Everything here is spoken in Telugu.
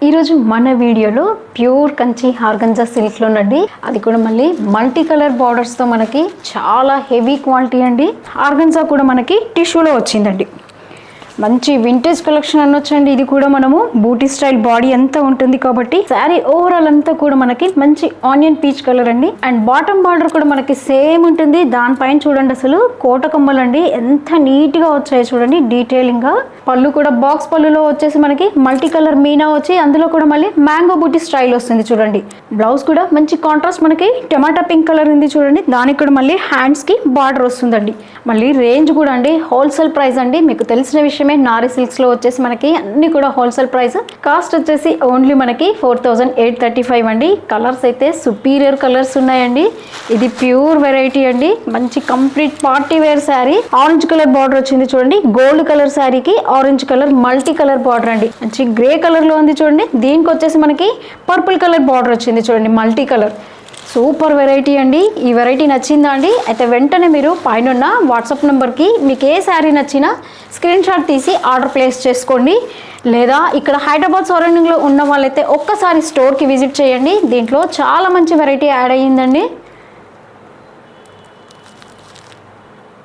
ఈరోజు మన వీడియోలో ప్యూర్ కంచి ఆర్గంజా సిల్క్లోనండి, అది కూడా మళ్ళీ మల్టీ కలర్ బార్డర్స్తో మనకి చాలా హెవీ క్వాలిటీ అండి. ఆర్గంజా కూడా మనకి టిష్యూలో వచ్చిందండి. మంచి వింటేజ్ కలెక్షన్ అనొచ్చండి. ఇది కూడా మనము బూటీ స్టైల్ బాడీ అంతా ఉంటుంది కాబట్టి శారీ ఓవరాల్ అంతా కూడా మనకి మంచి ఆనియన్ పీచ్ కలర్ అండి. అండ్ బాటమ్ బార్డర్ కూడా మనకి సేమ్ ఉంటుంది. దానిపైన చూడండి అసలు కోట కమ్మలు అండి, ఎంత నీట్ గా వచ్చాయి చూడండి డీటెయిలింగ్ గా. పళ్ళు కూడా బాక్స్ పళ్ళులో వచ్చేసి మనకి మల్టీ కలర్ మీనా వచ్చి అందులో కూడా మళ్ళీ మ్యాంగో బూటీ స్టైల్ వస్తుంది చూడండి. బ్లౌజ్ కూడా మంచి కాంట్రాస్ట్ మనకి టమాటా పింక్ కలర్ ఉంది చూడండి. దానికి కూడా మళ్ళీ హ్యాండ్స్ కి బార్డర్ వస్తుందండి. మళ్ళీ రేంజ్ కూడా అండి హోల్సేల్ ప్రైస్ అండి. మీకు తెలిసిన విషయం నారీ సిల్క్స్ లో వచ్చేసి మనకి అన్ని కూడా హోల్సేల్ ప్రైస్. కాస్ట్ వచ్చేసి ఓన్లీ మనకి 4835 అండి. కలర్స్ అయితే సుపీరియర్ కలర్స్ ఉన్నాయండి. ఇది ప్యూర్ వెరైటీ అండి. మంచి complete party wear saree. Orange colour border వచ్చింది చూడండి. గోల్డ్ కలర్ శారీకి orange colour multi colour border అండి. మంచి గ్రే కలర్ లో ఉంది చూడండి. దీనికి వచ్చేసి మనకి పర్పుల్ కలర్ బార్డర్ వచ్చింది చూడండి, మల్టీ కలర్. సూపర్ వెరైటీ అండి. ఈ వెరైటీ నచ్చిందా అండి? అయితే వెంటనే మీరు పైన వాట్సాప్ నెంబర్కి మీకు ఏ శారీ నచ్చినా స్క్రీన్ షాట్ తీసి ఆర్డర్ ప్లేస్ చేసుకోండి. లేదా ఇక్కడ హైదరాబాద్ సరౌండింగ్లో ఉన్న వాళ్ళైతే ఒక్కసారి స్టోర్కి విజిట్ చేయండి. దీంట్లో చాలా మంచి వెరైటీ యాడ్ అయ్యిందండి.